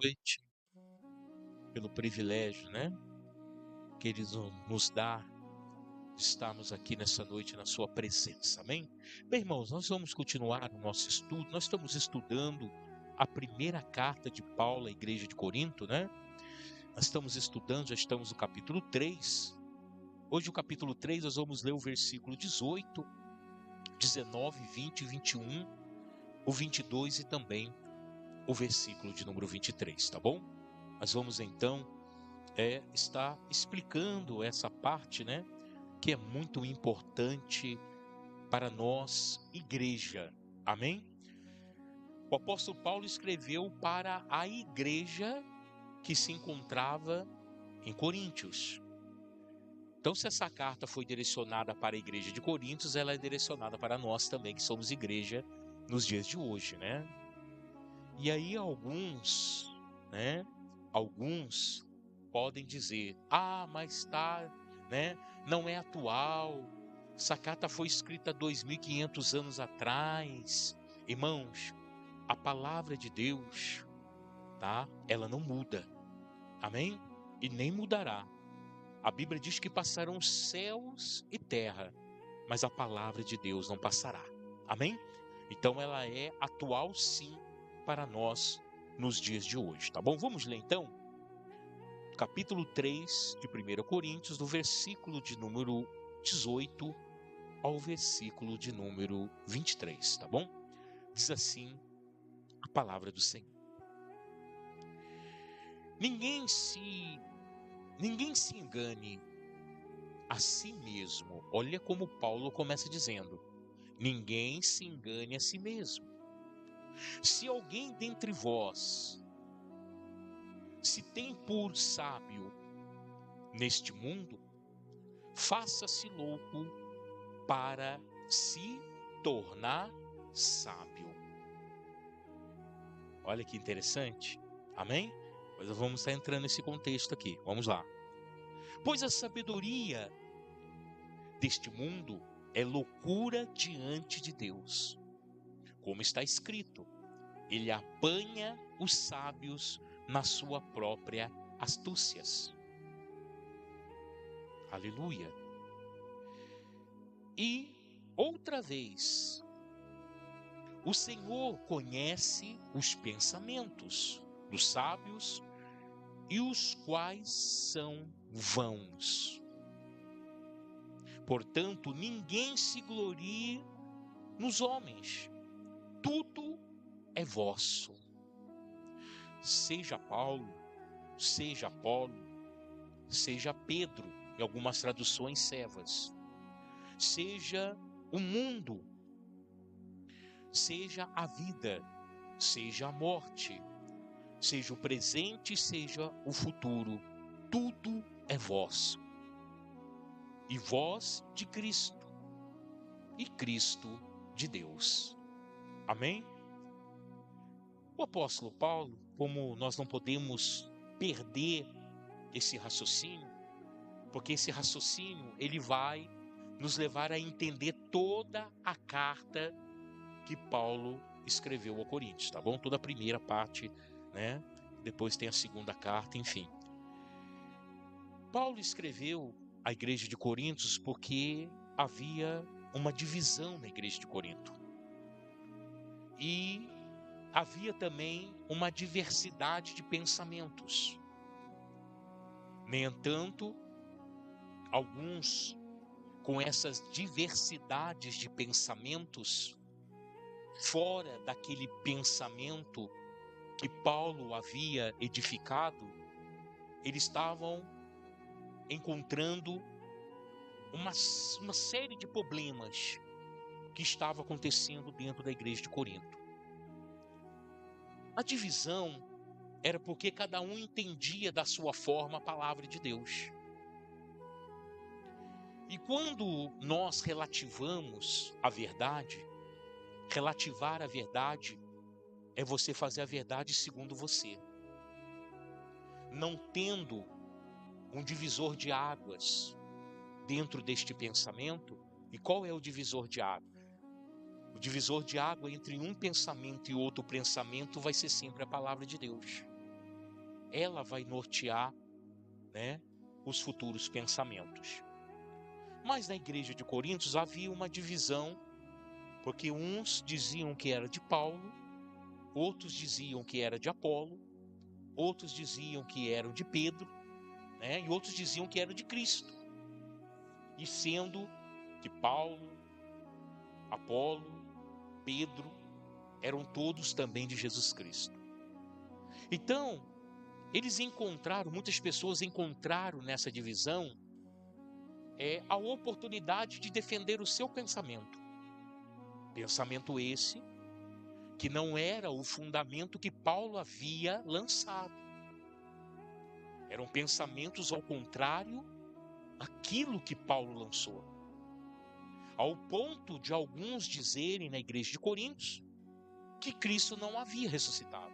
noite, pelo privilégio, que Ele nos dá de estarmos aqui nessa noite na sua presença, amém? Bem, irmãos, nós vamos continuar o nosso estudo. Nós estamos estudando a primeira carta de Paulo à igreja de Corinto, Nós estamos estudando, já estamos no capítulo 3. Hoje o capítulo 3 nós vamos ler o versículo 18, 19, 20 e 21, o 22 e também o versículo de número 23, tá bom? Nós vamos então estar explicando essa parte, que é muito importante para nós, igreja, amém? O apóstolo Paulo escreveu para a igreja que se encontrava em Coríntios. Então, se essa carta foi direcionada para a igreja de Coríntios, ela é direcionada para nós também, que somos igreja nos dias de hoje, E aí alguns podem dizer, mas não é atual, essa carta foi escrita 2.500 anos atrás. Irmãos, a palavra de Deus, ela não muda, amém? E nem mudará. A Bíblia diz que passarão céus e terra, mas a palavra de Deus não passará, amém? Então ela é atual sim para nós nos dias de hoje, tá bom? Vamos ler então? Capítulo 3 de 1 Coríntios, do versículo de número 18 ao versículo de número 23, tá bom? Diz assim a palavra do Senhor. Ninguém se engane a si mesmo. Olha como Paulo começa dizendo: ninguém se engane a si mesmo. Se alguém dentre vós se tem por sábio neste mundo, faça-se louco para se tornar sábio. Olha que interessante, amém? Mas vamos estar entrando nesse contexto aqui, vamos lá. Pois a sabedoria deste mundo é loucura diante de Deus. Como está escrito, ele apanha os sábios na sua própria astúcias. Aleluia. E outra vez, o Senhor conhece os pensamentos dos sábios e os quais são vãos. Portanto, ninguém se glorie nos homens, tudo é vosso. Seja Paulo, seja Apolo, seja Pedro, em algumas traduções Cefas, seja o mundo, seja a vida, seja a morte, seja o presente, seja o futuro, tudo é vosso. E vós de Cristo, e Cristo de Deus. Amém? O apóstolo Paulo, como nós não podemos perder esse raciocínio, porque esse raciocínio ele vai nos levar a entender toda a carta que Paulo escreveu ao Coríntios, tá bom? Toda a primeira parte, Depois tem a segunda carta, enfim. Paulo escreveu à igreja de Coríntios porque havia uma divisão na igreja de Corinto. E havia também uma diversidade de pensamentos. No entanto, alguns com essas diversidades de pensamentos, fora daquele pensamento que Paulo havia edificado, eles estavam encontrando uma série de problemas que estavam acontecendo dentro da igreja de Corinto. A divisão era porque cada um entendia da sua forma a palavra de Deus. E quando nós relativamos a verdade, relativar a verdade é você fazer a verdade segundo você, não tendo um divisor de águas dentro deste pensamento. E qual é o divisor de água? O divisor de água entre um pensamento e outro pensamento vai ser sempre a palavra de Deus. ela vai nortear, né, os futuros pensamentos. Mas na igreja de Coríntios havia uma divisão, porque uns diziam que era de Paulo, outros diziam que era de Apolo, outros diziam que eram de Pedro, né, e outros diziam que eram de Cristo. E sendo que Paulo, Apolo, Pedro eram todos também de Jesus Cristo. Então, muitas pessoas encontraram nessa divisão a oportunidade de defender o seu pensamento. Pensamento esse que não era o fundamento que Paulo havia lançado. Eram pensamentos ao contrário daquilo que Paulo lançou. Ao ponto de alguns dizerem na igreja de Coríntios que Cristo não havia ressuscitado.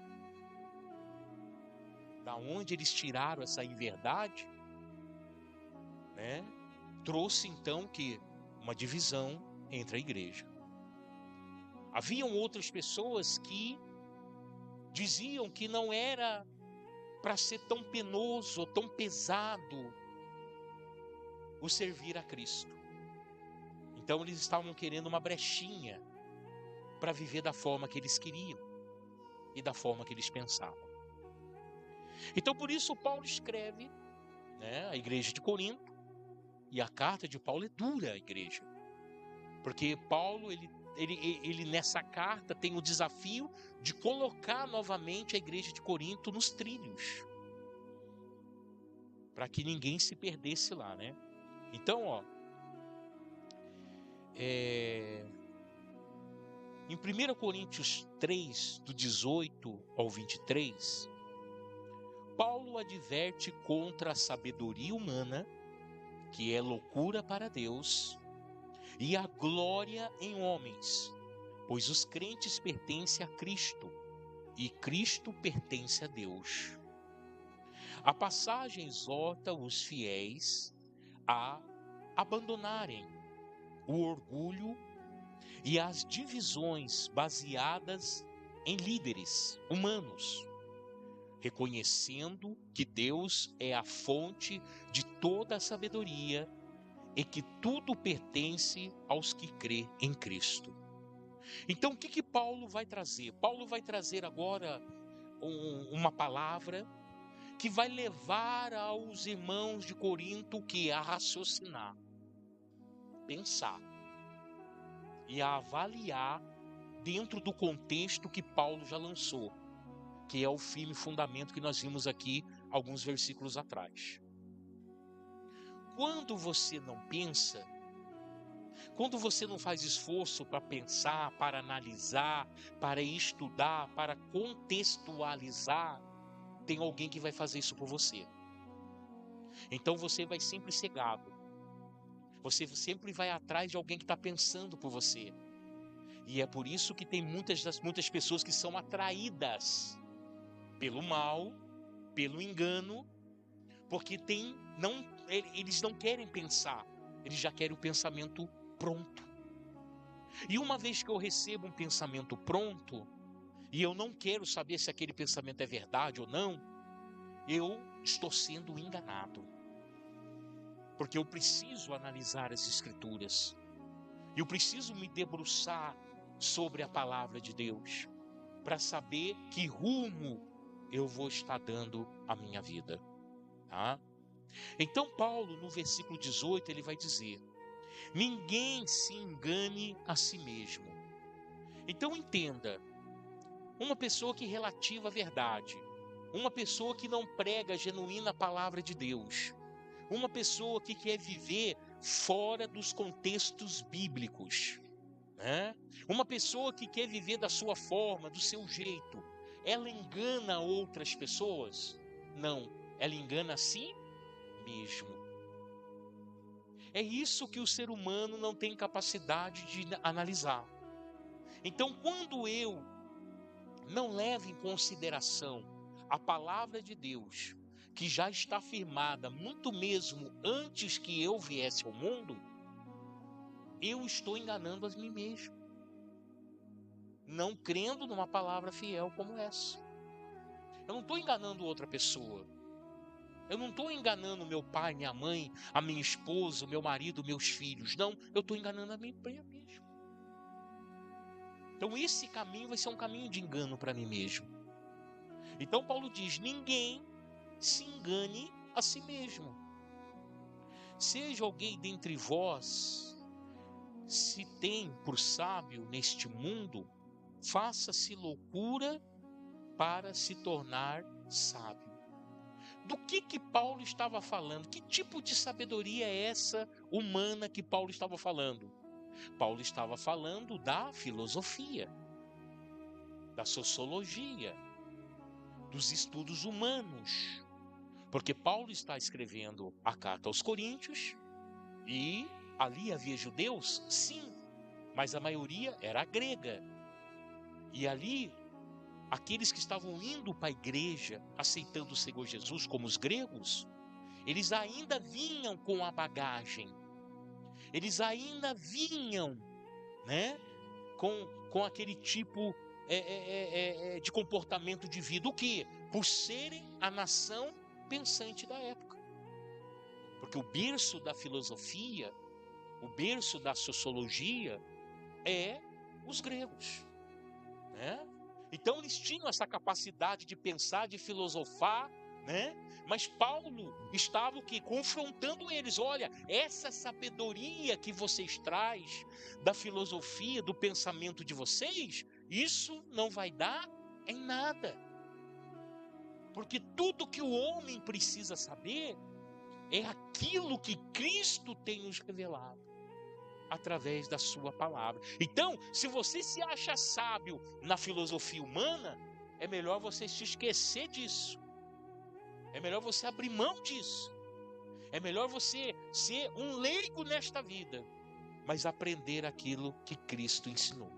Da onde eles tiraram essa inverdade, né? Trouxe então uma divisão entre a igreja. Haviam outras pessoas que diziam que não era para ser tão penoso ou tão pesado o servir a Cristo. Então eles estavam querendo uma brechinha para viver da forma que eles queriam e da forma que eles pensavam. Então por isso Paulo escreve, né, a igreja de Corinto, e a carta de Paulo é dura à igreja. Porque Paulo, ele nessa carta tem o desafio de colocar novamente a igreja de Corinto nos trilhos, para que ninguém se perdesse lá, né? Então, em 1 Coríntios 3, do 18 ao 23, Paulo adverte contra a sabedoria humana, que é loucura para Deus, e a glória em homens, pois os crentes pertencem a Cristo, e Cristo pertence a Deus. A passagem exorta os fiéis a abandonarem o orgulho e as divisões baseadas em líderes humanos, reconhecendo que Deus é a fonte de toda a sabedoria e que tudo pertence aos que crê em Cristo. Então, o que Paulo vai trazer? Paulo vai trazer agora uma palavra que vai levar aos irmãos de Corinto a raciocinar, pensar e a avaliar dentro do contexto que Paulo já lançou, que é o firme fundamento que nós vimos aqui alguns versículos atrás. Quando você não pensa, quando você não faz esforço para pensar, para analisar, para estudar, para contextualizar, tem alguém que vai fazer isso por você. Então você vai sempre ser cegado. Você sempre vai atrás de alguém que está pensando por você. E é por isso que tem muitas pessoas que são atraídas pelo mal, pelo engano, porque eles não querem pensar, eles já querem o pensamento pronto. E uma vez que eu recebo um pensamento pronto, e eu não quero saber se aquele pensamento é verdade ou não, eu estou sendo enganado. Porque eu preciso analisar as Escrituras. Eu preciso me debruçar sobre a palavra de Deus, para saber que rumo eu vou estar dando à minha vida. Tá? Então Paulo, no versículo 18, ele vai dizer: ninguém se engane a si mesmo. Então entenda, uma pessoa que relativa a verdade, uma pessoa que não prega a genuína palavra de Deus, uma pessoa que quer viver fora dos contextos bíblicos, né? Uma pessoa que quer viver da sua forma, do seu jeito, ela engana outras pessoas? Não, ela engana a si mesmo. É isso que o ser humano não tem capacidade de analisar. Então, quando eu não levo em consideração a palavra de Deus, que já está firmada muito mesmo antes que eu viesse ao mundo, eu estou enganando a mim mesmo, não crendo numa palavra fiel como essa. Eu não estou enganando outra pessoa. Eu não estou enganando meu pai, minha mãe, a minha esposa, o meu marido, meus filhos. Não, eu estou enganando a mim mesmo. Então esse caminho vai ser um caminho de engano para mim mesmo. Então Paulo diz, ninguém se engane a si mesmo. Seja alguém dentre vós, se tem por sábio neste mundo, faça-se loucura para se tornar sábio. Do que Paulo estava falando? Que tipo de sabedoria é essa humana que Paulo estava falando? Paulo estava falando da filosofia, da sociologia, dos estudos humanos. Porque Paulo está escrevendo a carta aos Coríntios e ali havia judeus, sim, mas a maioria era grega. E ali, aqueles que estavam indo para a igreja, aceitando o Senhor Jesus como os gregos, eles ainda vinham com a bagagem. Eles ainda vinham, né, com aquele tipo de comportamento de vida. O quê? Por serem a nação pensante da época. Porque o berço da filosofia, o berço da sociologia é os gregos, né? Então eles tinham essa capacidade de pensar, de filosofar, né? Mas Paulo estava o quê? Confrontando eles. Olha, essa sabedoria que vocês traz da filosofia, do pensamento de vocês, isso não vai dar em nada. Porque tudo que o homem precisa saber é aquilo que Cristo tem nos revelado através da sua palavra. Então, se você se acha sábio na filosofia humana, é melhor você se esquecer disso. É melhor você abrir mão disso. É melhor você ser um leigo nesta vida, mas aprender aquilo que Cristo ensinou.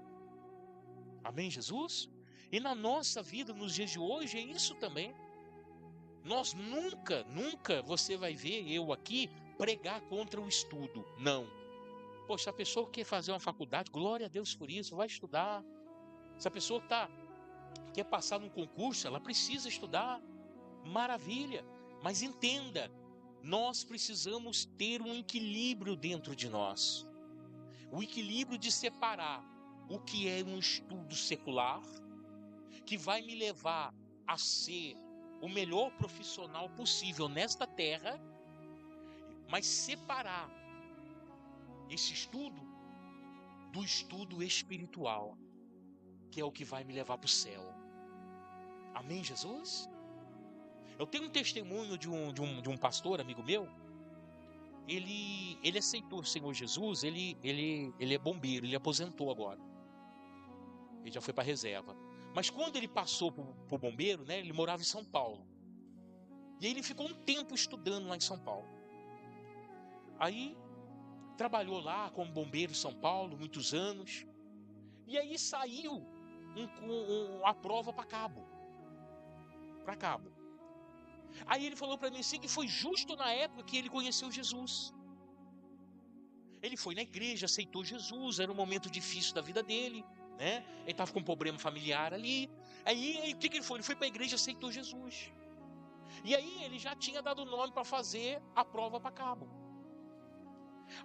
Amém, Jesus? E na nossa vida, nos dias de hoje, é isso também. Nós nunca você vai ver eu aqui pregar contra o estudo. Não. Poxa, se a pessoa quer fazer uma faculdade, glória a Deus por isso, vai estudar. Se a pessoa quer passar num concurso, ela precisa estudar. Maravilha. Mas entenda, nós precisamos ter um equilíbrio dentro de nós. O equilíbrio de separar o que é um estudo secular, que vai me levar a ser o melhor profissional possível nesta terra, mas separar esse estudo do estudo espiritual, que é o que vai me levar para o céu. Amém, Jesus? Eu tenho um testemunho de um pastor, amigo meu. Ele aceitou o Senhor Jesus, ele é bombeiro, ele aposentou agora. Ele já foi para a reserva. Mas quando ele passou para o bombeiro, né, ele morava em São Paulo. E aí ele ficou um tempo estudando lá em São Paulo. Aí trabalhou lá como bombeiro em São Paulo, muitos anos. E aí saiu a prova para cabo. Aí ele falou para mim assim que foi justo na época que ele conheceu Jesus. Ele foi na igreja, aceitou Jesus, era um momento difícil da vida dele, né? Ele estava com um problema familiar ali. Aí o que ele foi? Ele foi para a igreja, aceitou Jesus. E aí ele já tinha dado o nome para fazer a prova para cabo.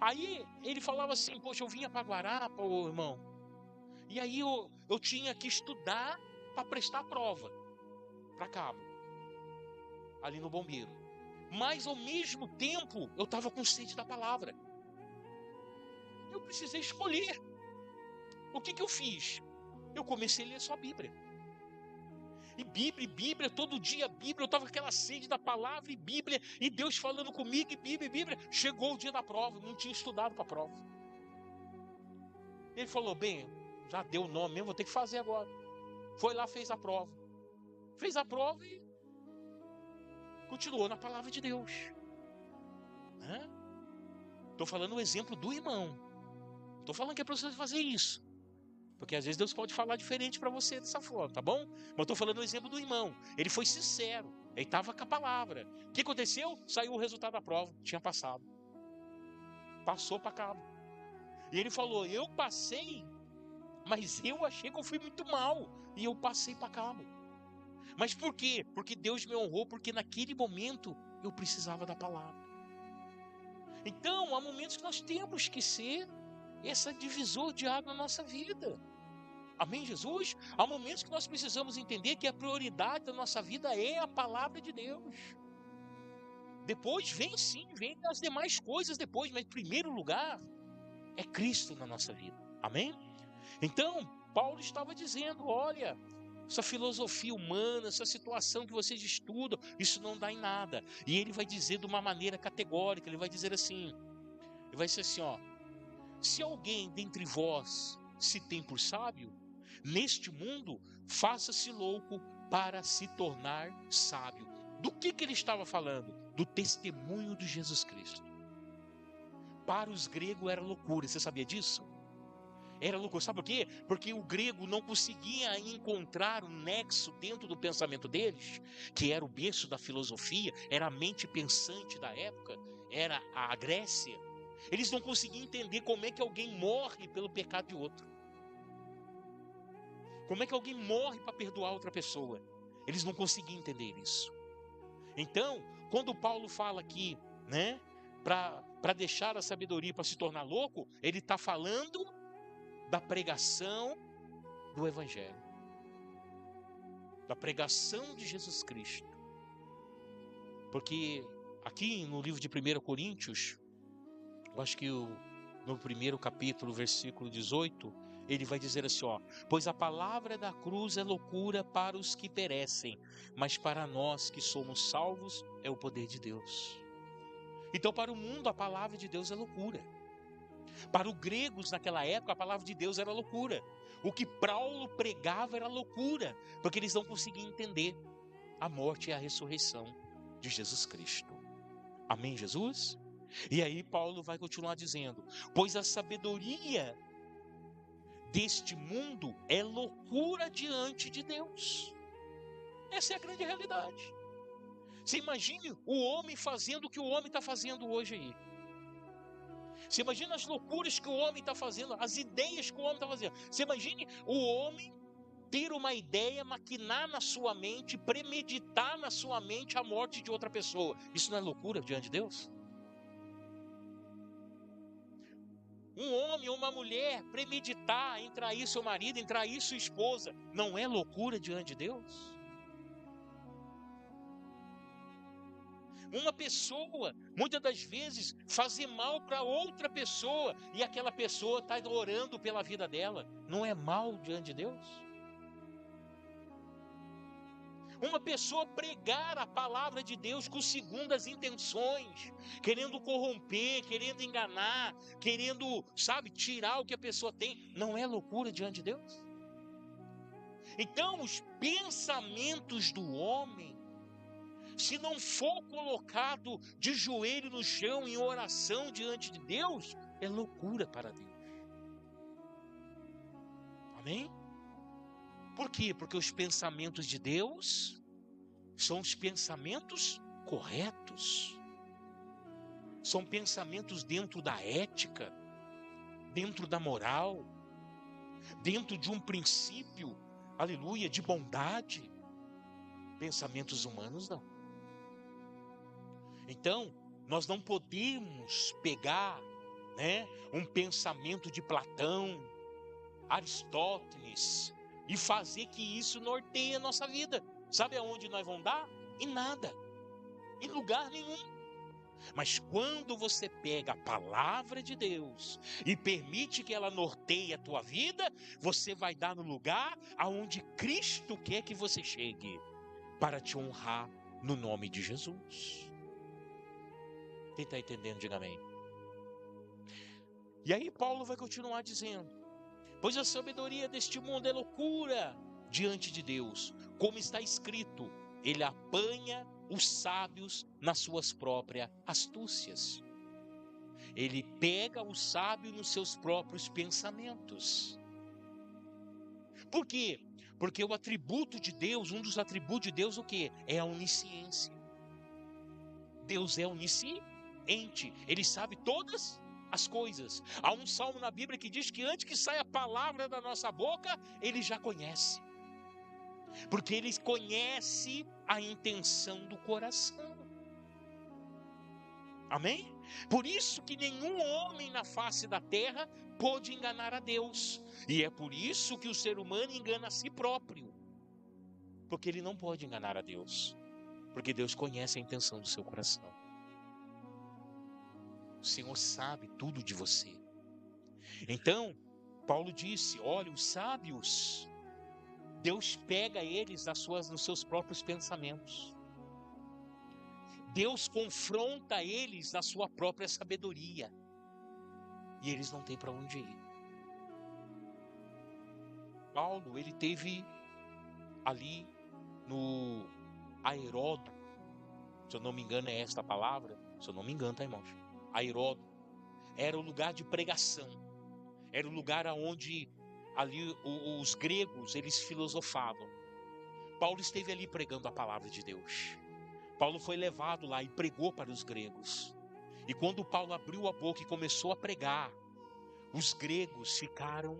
Aí ele falava assim, poxa, eu vinha para Guarapa, ô irmão. E aí eu tinha que estudar para prestar a prova para cabo, ali no bombeiro. Mas ao mesmo tempo eu estava com sede da palavra. Eu precisei escolher. O que eu fiz? Eu comecei a ler só a Bíblia. E Bíblia, todo dia Bíblia, eu estava com aquela sede da palavra e Bíblia, e Deus falando comigo, e Bíblia. Chegou o dia da prova, não tinha estudado para a prova. Ele falou, bem, já deu o nome mesmo, vou ter que fazer agora. Foi lá, fez a prova. Fez a prova e continuou na palavra de Deus. Estou falando o exemplo do irmão. Estou falando que é para você fazer isso. Porque às vezes Deus pode falar diferente para você dessa forma, tá bom? Mas eu estou falando o exemplo do irmão. Ele foi sincero. Ele estava com a palavra. O que aconteceu? Saiu o resultado da prova. Tinha passado. Passou para cabo. E ele falou, eu passei, mas eu achei que eu fui muito mal. E eu passei para cabo. Mas por quê? Porque Deus me honrou, porque naquele momento eu precisava da palavra. Então, há momentos que nós temos que ser essa divisor de água na nossa vida. Amém, Jesus? Há momentos que nós precisamos entender que a prioridade da nossa vida é a palavra de Deus. Depois vem as demais coisas depois, mas em primeiro lugar é Cristo na nossa vida. Amém? Então, Paulo estava dizendo, olha, essa filosofia humana, essa situação que vocês estudam, isso não dá em nada. E ele vai dizer de uma maneira categórica, ele vai dizer assim, ó, se alguém dentre vós se tem por sábio, neste mundo, faça-se louco para se tornar sábio. Do que ele estava falando? Do testemunho de Jesus Cristo. Para os gregos era loucura, você sabia disso? Era loucura, sabe por quê? Porque o grego não conseguia encontrar um nexo dentro do pensamento deles, que era o berço da filosofia, era a mente pensante da época, era a Grécia. Eles não conseguiam entender como é que alguém morre pelo pecado de outro. Como é que alguém morre para perdoar outra pessoa? Eles não conseguiam entender isso. Então, quando Paulo fala aqui, né, para deixar a sabedoria para se tornar louco, ele está falando da pregação do Evangelho, da pregação de Jesus Cristo. Porque aqui no livro de 1 Coríntios, eu acho que no primeiro capítulo, versículo 18, ele vai dizer assim, ó, pois a palavra da cruz é loucura para os que perecem, mas para nós que somos salvos é o poder de Deus. Então, para o mundo, a palavra de Deus é loucura. Para os gregos naquela época, a palavra de Deus era loucura. O que Paulo pregava era loucura, porque eles não conseguiam entender a morte e a ressurreição de Jesus Cristo. Amém, Jesus? E aí Paulo vai continuar dizendo, pois a sabedoria deste mundo é loucura diante de Deus. Essa é a grande realidade. Você imagine o homem fazendo o que o homem está fazendo hoje aí. Você imagina as loucuras que o homem está fazendo, as ideias que o homem está fazendo. Você imagine o homem ter uma ideia, maquinar na sua mente, premeditar na sua mente a morte de outra pessoa. Isso não é loucura diante de Deus? Um homem ou uma mulher premeditar em trair seu marido, em trair sua esposa, não é loucura diante de Deus? Uma pessoa, muitas das vezes, fazer mal para outra pessoa e aquela pessoa está orando pela vida dela, não é mal diante de Deus? Uma pessoa pregar a palavra de Deus com segundas intenções, querendo corromper, querendo enganar, querendo, tirar o que a pessoa tem, não é loucura diante de Deus? Então, os pensamentos do homem, se não for colocado de joelho no chão em oração diante de Deus, é loucura para Deus. Amém? Por quê? Porque os pensamentos de Deus são os pensamentos corretos. São pensamentos dentro da ética, dentro da moral, dentro de um princípio, aleluia, de bondade. Pensamentos humanos não. Então, nós não podemos pegar, um pensamento de Platão, Aristóteles, e fazer que isso norteie a nossa vida. Sabe aonde nós vamos dar? Em nada, em lugar nenhum. Mas quando você pega a palavra de Deus e permite que ela norteie a tua vida, você vai dar no lugar aonde Cristo quer que você chegue, para te honrar no nome de Jesus. Quem está entendendo, diga amém. E aí Paulo vai continuar dizendo, pois a sabedoria deste mundo é loucura diante de Deus, como está escrito, ele apanha os sábios nas suas próprias astúcias. Ele pega o sábio nos seus próprios pensamentos. Por quê? Porque o atributo de Deus, um dos atributos de Deus, o quê? É a onisciência. Deus é onisciente, ele sabe todas as coisas. Há um salmo na Bíblia que diz que antes que saia a palavra da nossa boca, ele já conhece. Porque Ele conhece a intenção do coração. Amém? Por isso que nenhum homem na face da terra pôde enganar a Deus. E é por isso que o ser humano engana a si próprio. Porque ele não pode enganar a Deus. Porque Deus conhece a intenção do seu coração. O Senhor sabe tudo de você. Então, Paulo disse, olha, os sábios, Deus pega eles nos seus próprios pensamentos. Deus confronta eles na sua própria sabedoria. E eles não têm para onde ir. Paulo, ele teve ali no aeródromo, se eu não me engano é esta a palavra, se eu não me engano, tá, irmãos? Aeródromo era o lugar de pregação, era o lugar onde ali os gregos, eles filosofavam. Paulo esteve ali pregando a palavra de Deus. Paulo foi levado lá e pregou para os gregos. E quando Paulo abriu a boca e começou a pregar, os gregos ficaram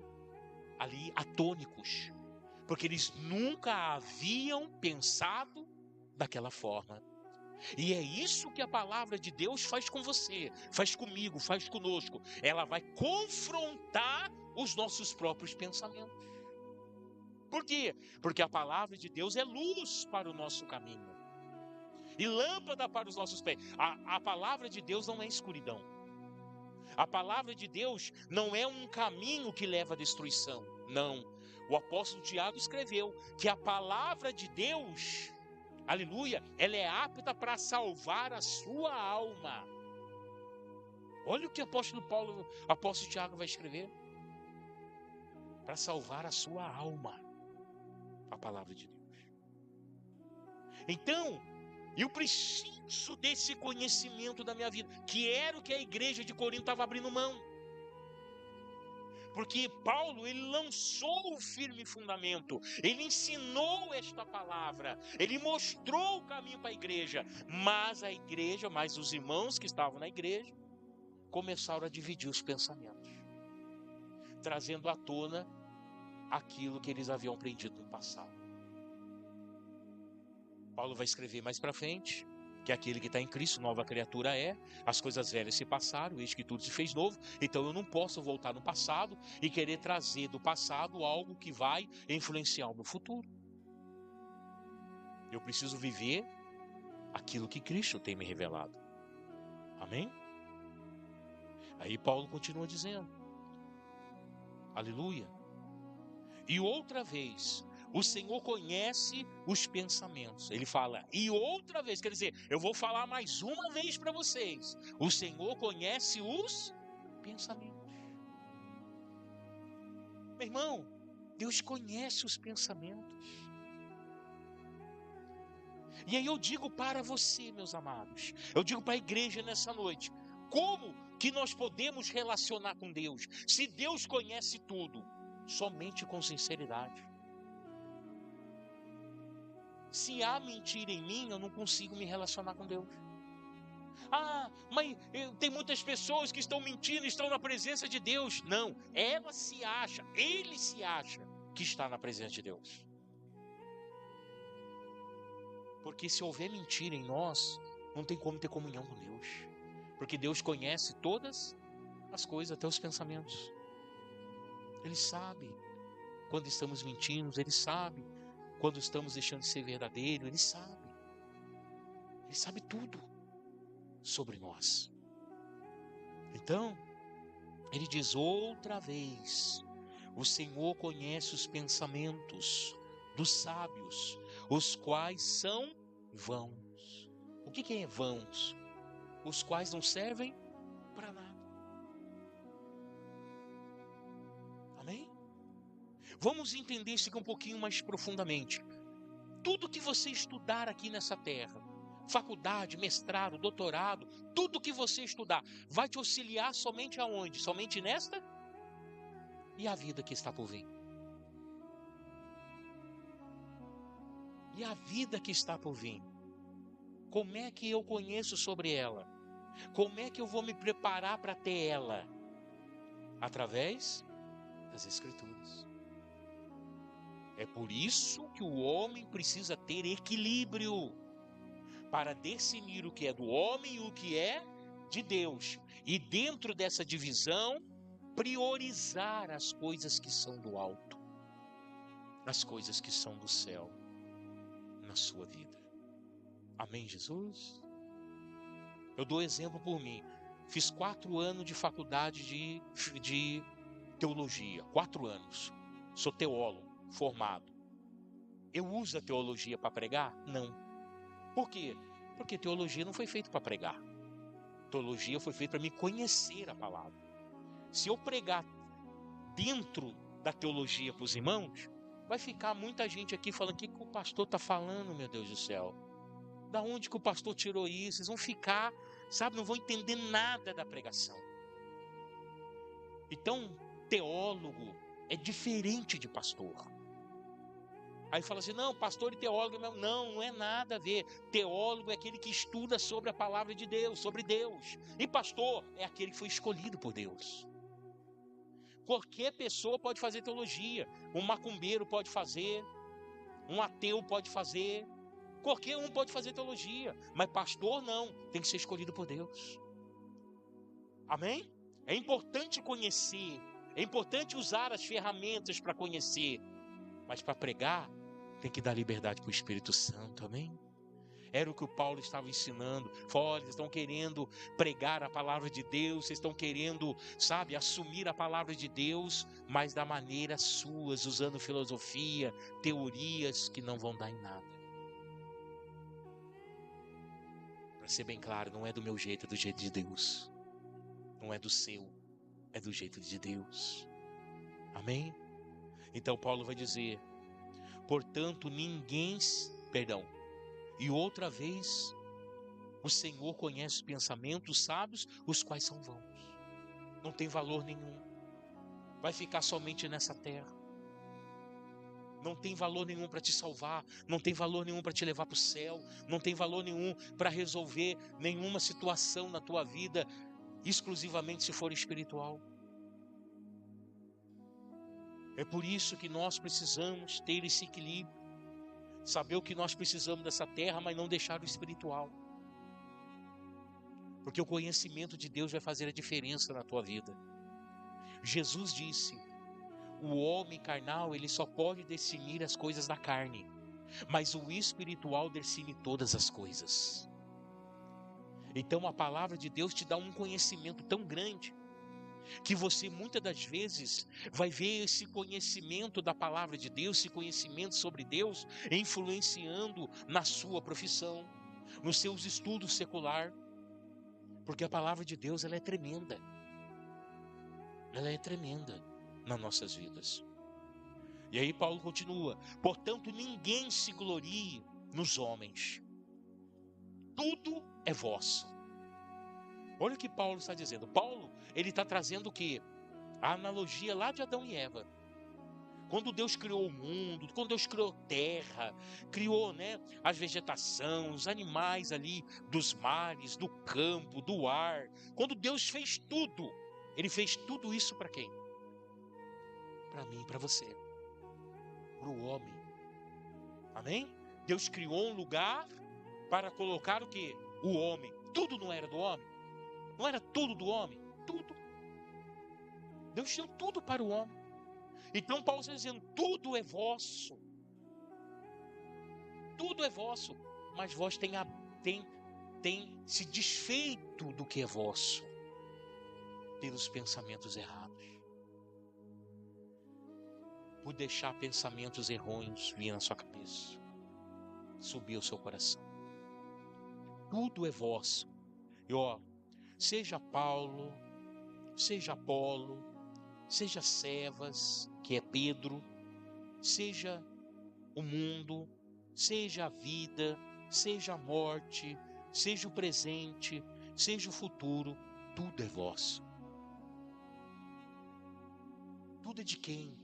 ali atônicos, porque eles nunca haviam pensado daquela forma. E é isso que a palavra de Deus faz com você, faz comigo, faz conosco. Ela vai confrontar os nossos próprios pensamentos. Por quê? Porque a palavra de Deus é luz para o nosso caminho e lâmpada para os nossos pés. A palavra de Deus não é escuridão. A palavra de Deus não é um caminho que leva à destruição. Não. O apóstolo Tiago escreveu que a palavra de Deus, aleluia, ela é apta para salvar a sua alma. Olha o que o apóstolo Tiago vai escrever. Para salvar a sua alma. A palavra de Deus. Então, eu preciso desse conhecimento da minha vida, que era o que a igreja de Corinto estava abrindo mão. Porque Paulo, ele lançou o firme fundamento, ele ensinou esta palavra, ele mostrou o caminho para a igreja, mas os irmãos que estavam na igreja, começaram a dividir os pensamentos, trazendo à tona aquilo que eles haviam aprendido no passado. Paulo vai escrever mais para frente, que aquele que está em Cristo, nova criatura é, as coisas velhas se passaram, eis que tudo se fez novo, então eu não posso voltar no passado e querer trazer do passado algo que vai influenciar o meu futuro. Eu preciso viver aquilo que Cristo tem me revelado. Amém? Aí Paulo continua dizendo, aleluia. E outra vez, o Senhor conhece os pensamentos. Ele fala, e outra vez, quer dizer, eu vou falar mais uma vez para vocês. O Senhor conhece os pensamentos. Meu irmão, Deus conhece os pensamentos. E aí eu digo para você, meus amados, eu digo para a igreja nessa noite, como que nós podemos relacionar com Deus? Se Deus conhece tudo, somente com sinceridade. Se há mentira em mim, eu não consigo me relacionar com Deus. Ah, mas tem muitas pessoas que estão mentindo, estão na presença de Deus. Não, ela se acha, ele se acha que está na presença de Deus. Porque se houver mentira em nós, não tem como ter comunhão com Deus. Porque Deus conhece todas as coisas, até os pensamentos. Ele sabe quando estamos mentindo, Ele sabe quando estamos deixando de ser verdadeiro, Ele sabe. Ele sabe tudo sobre nós. Então, Ele diz outra vez, o Senhor conhece os pensamentos dos sábios, os quais são vãos. O que é vãos? Os quais não servem para nada. Amém? Vamos entender isso aqui um pouquinho mais profundamente. Tudo que você estudar aqui nessa terra, faculdade, mestrado, doutorado, tudo que você estudar, vai te auxiliar somente aonde? Somente nesta? E a vida que está por vir? E a vida que está por vir? Como é que eu conheço sobre ela? Como é que eu vou me preparar para ter ela? Através das Escrituras. É por isso que o homem precisa ter equilíbrio para definir o que é do homem e o que é de Deus. E dentro dessa divisão, priorizar as coisas que são do alto, as coisas que são do céu na sua vida. Amém, Jesus? Eu dou exemplo por mim. Fiz 4 anos de faculdade de teologia. 4 anos. Sou teólogo, formado. Eu uso a teologia para pregar? Não. Por quê? Porque teologia não foi feita para pregar. Teologia foi feita para me conhecer a palavra. Se eu pregar dentro da teologia para os irmãos, vai ficar muita gente aqui falando: o que o pastor está falando, meu Deus do céu? Da onde que o pastor tirou isso? Eles vão ficar, sabe, não vão entender nada da pregação. Então, teólogo é diferente de pastor. Aí fala assim: não, pastor e teólogo, não é nada a ver. Teólogo é aquele que estuda sobre a palavra de Deus, sobre Deus. E pastor é aquele que foi escolhido por Deus. Qualquer pessoa pode fazer teologia. Um macumbeiro pode fazer, um ateu pode fazer, qualquer um pode fazer teologia. Mas pastor não, tem que ser escolhido por Deus. Amém? É importante conhecer, é importante usar as ferramentas para conhecer. Mas para pregar, tem que dar liberdade para o Espírito Santo, amém? Era o que o Paulo estava ensinando. Olha, vocês estão querendo pregar a palavra de Deus, vocês estão querendo, sabe, assumir a palavra de Deus, mas da maneira suas, usando filosofia, teorias que não vão dar em nada. Para ser bem claro, não é do meu jeito, é do jeito de Deus. Não é do seu, é do jeito de Deus. Amém? Então Paulo vai dizer: portanto, e outra vez, o Senhor conhece os pensamentos sábios, os quais são vãos. Não tem valor nenhum. Vai ficar somente nessa terra. Não tem valor nenhum para te salvar. Não tem valor nenhum para te levar para o céu. Não tem valor nenhum para resolver nenhuma situação na tua vida, exclusivamente se for espiritual. É por isso que nós precisamos ter esse equilíbrio. Saber o que nós precisamos dessa terra, mas não deixar o espiritual. Porque o conhecimento de Deus vai fazer a diferença na tua vida. Jesus disse: o homem carnal, ele só pode discernir as coisas da carne, mas o espiritual discerne todas as coisas. Então a palavra de Deus te dá um conhecimento tão grande, que você muitas das vezes vai ver esse conhecimento da palavra de Deus, esse conhecimento sobre Deus, influenciando na sua profissão, nos seus estudos secular. Porque a palavra de Deus, ela é tremenda. Ela é tremenda nas nossas vidas. E aí Paulo continua: portanto, ninguém se glorie nos homens. Tudo é vosso. Olha o que Paulo está dizendo. Paulo, ele está trazendo o quê? A analogia lá de Adão e Eva. Quando Deus criou o mundo, quando Deus criou a terra, criou, a vegetação, os animais ali dos mares, do campo, do ar. Quando Deus fez tudo, Ele fez tudo isso para quem? Para mim, para você, para o homem. Amém? Deus criou um lugar para colocar o quê? O homem. Tudo não era do homem? Não era tudo do homem? Tudo. Deus tinha tudo para o homem. Então Paulo está dizendo: tudo é vosso. Tudo é vosso. Mas vós tem se desfeito do que é vosso pelos pensamentos errados. Por deixar pensamentos errôneos vir na sua cabeça, subir ao seu coração. Tudo é vosso. E seja Paulo, seja Apolo, seja Cefas, que é Pedro, seja o mundo, seja a vida, seja a morte, seja o presente, seja o futuro, tudo é vosso. Tudo é de quem?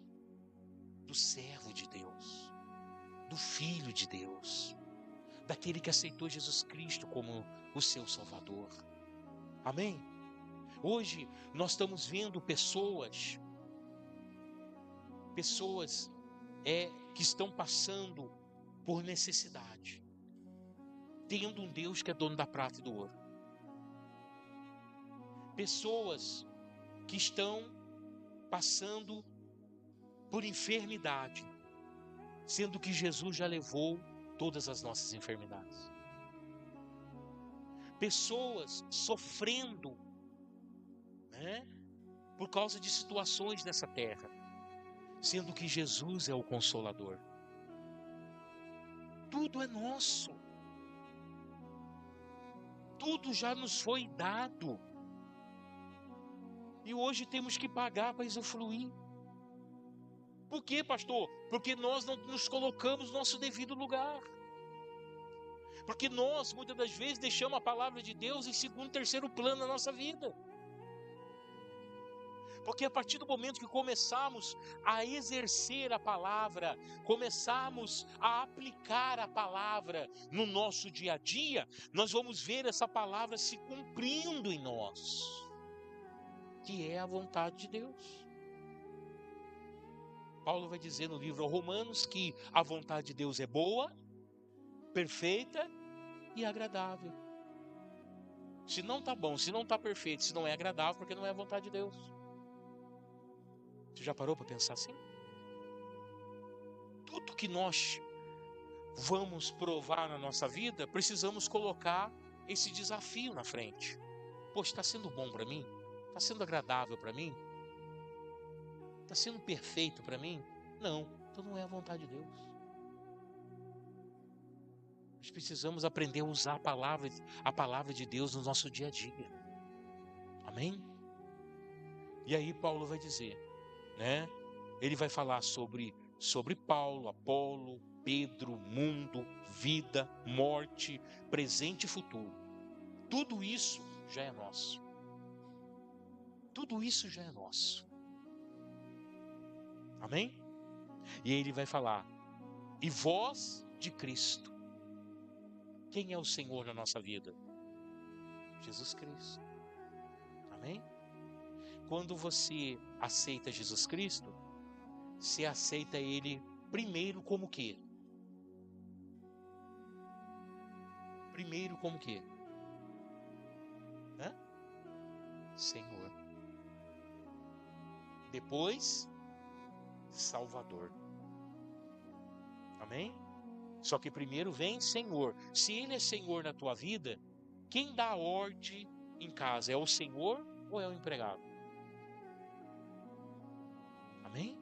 Do servo de Deus, do Filho de Deus, daquele que aceitou Jesus Cristo como o seu Salvador. Amém? Hoje nós estamos vendo pessoas que estão passando por necessidade, tendo um Deus que é dono da prata e do ouro. Pessoas que estão passando por enfermidade, sendo que Jesus já levou todas as nossas enfermidades. Pessoas sofrendo, né, por causa de situações dessa terra, sendo que Jesus é o Consolador. Tudo é nosso. Tudo já nos foi dado. E hoje temos que pagar para usufruir. Por quê, pastor? Porque nós não nos colocamos no nosso devido lugar. Porque nós, muitas das vezes, deixamos a palavra de Deus em segundo, terceiro plano na nossa vida. Porque a partir do momento que começamos a exercer a palavra, começamos a aplicar a palavra no nosso dia a dia, nós vamos ver essa palavra se cumprindo em nós, que é a vontade de Deus. Paulo vai dizer no livro aos Romanos que a vontade de Deus é boa, perfeita e agradável. Se não está bom, se não está perfeito, se não é agradável, porque não é a vontade de Deus. Você já parou para pensar assim? Tudo que nós vamos provar na nossa vida, precisamos colocar esse desafio na frente. Poxa, está sendo bom para mim? Está sendo agradável para mim? Está sendo perfeito para mim? Não, então não é a vontade de Deus. Nós precisamos aprender a usar a palavra de Deus no nosso dia a dia. Amém? E aí Paulo vai dizer, né? Ele vai falar sobre Paulo, Apolo, Pedro, mundo, vida, morte, presente e futuro. Tudo isso já é nosso. Tudo isso já é nosso. Amém? E aí ele vai falar, e vós de Cristo. Quem é o Senhor na nossa vida? Jesus Cristo. Amém? Quando você aceita Jesus Cristo, você aceita Ele primeiro como quê? Primeiro como quê? Senhor. Depois, Salvador. Amém? Só que primeiro vem Senhor. Se Ele é Senhor na tua vida, quem dá ordem em casa? É o Senhor ou é o empregado? Amém?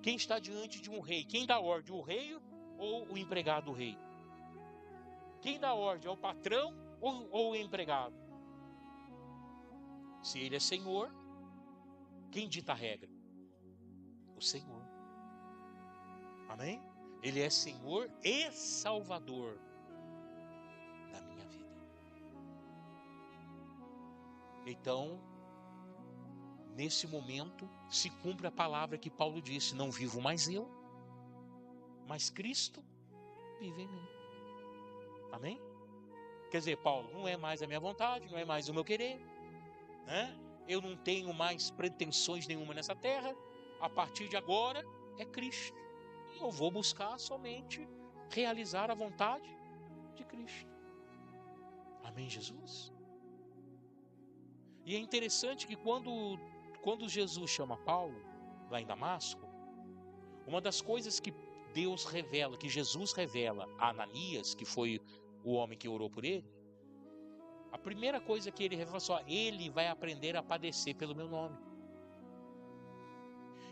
Quem está diante de um rei? Quem dá ordem? O rei ou o empregado do rei? Quem dá ordem? É o patrão ou o empregado? Se ele é Senhor, quem dita a regra? O Senhor. Amém? Ele é Senhor e Salvador da minha vida. Então, nesse momento, se cumpre a palavra que Paulo disse, não vivo mais eu, mas Cristo vive em mim. Amém? Quer dizer, Paulo, não é mais a minha vontade, não é mais o meu querer, né? Eu não tenho mais pretensões nenhuma nessa terra, a partir de agora é Cristo. E eu vou buscar somente realizar a vontade de Cristo. Amém, Jesus? E é interessante que quando Jesus chama Paulo, lá em Damasco, uma das coisas que Deus revela, que Jesus revela a Ananias, que foi o homem que orou por ele, a primeira coisa que ele revela é só, ele vai aprender a padecer pelo meu nome.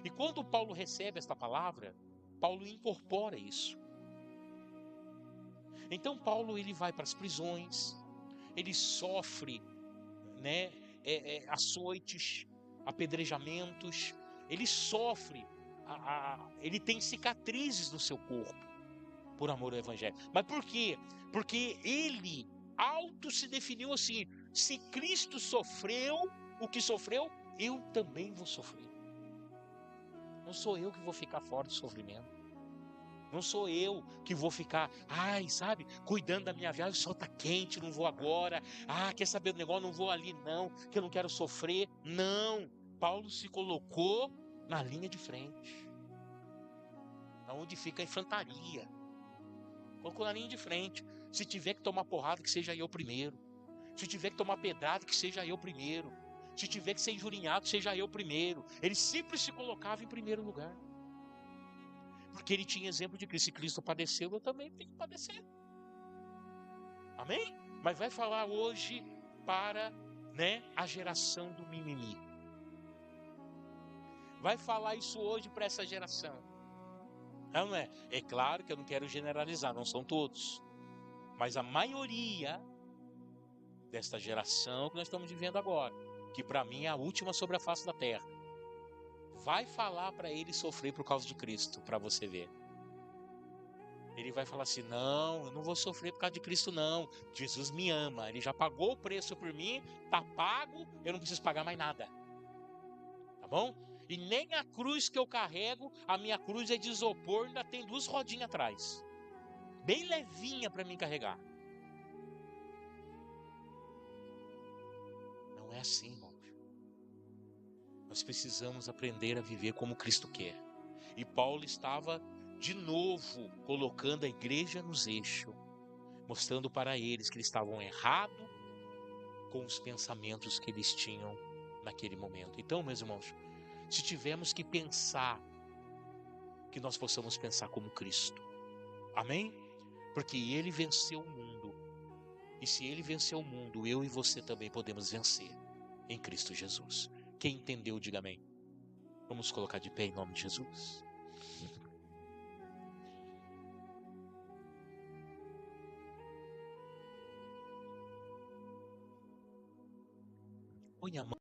E quando Paulo recebe esta palavra, Paulo incorpora isso. Então Paulo ele vai para as prisões, ele sofre, né, açoites, apedrejamentos, ele sofre, ele tem cicatrizes no seu corpo por amor ao Evangelho. Mas por quê? Porque ele auto se definiu assim: se Cristo sofreu o que sofreu, eu também vou sofrer. Não sou eu que vou ficar fora do sofrimento. Não sou eu que vou ficar, sabe, cuidando da minha viagem, o sol está quente, não vou agora. Quer saber do negócio? Não vou ali não, que eu não quero sofrer. Não, Paulo se colocou na linha de frente. onde fica a infantaria. Colocou na linha de frente. Se tiver que tomar porrada, que seja eu primeiro. Se tiver que tomar pedrada, que seja eu primeiro. Se tiver que ser injurinhado, seja eu primeiro. Ele sempre se colocava em primeiro lugar. Porque ele tinha exemplo de Cristo. Se Cristo padeceu, eu também tenho que padecer. Amém? Mas vai falar hoje para, a geração do mimimi. Vai falar isso hoje para essa geração. Não é? É claro que eu não quero generalizar, não são todos. Mas a maioria desta geração que nós estamos vivendo agora, que para mim é a última sobre a face da terra, vai falar para ele sofrer por causa de Cristo, para você ver. Ele vai falar assim: não, eu não vou sofrer por causa de Cristo não. Jesus me ama, ele já pagou o preço por mim, tá pago, eu não preciso pagar mais nada. Tá bom? E nem a cruz que eu carrego, a minha cruz é de isopor, ainda tem 2 rodinhas atrás. Bem levinha para mim carregar. Não é assim, irmão. Nós precisamos aprender a viver como Cristo quer. E Paulo estava de novo colocando a igreja nos eixos, mostrando para eles que eles estavam errados com os pensamentos que eles tinham naquele momento. Então, meus irmãos, se tivermos que pensar, que nós possamos pensar como Cristo. Amém? Porque ele venceu o mundo. E se ele venceu o mundo, eu e você também podemos vencer em Cristo Jesus. Quem entendeu, diga amém. Vamos colocar de pé em nome de Jesus. Põe a mão.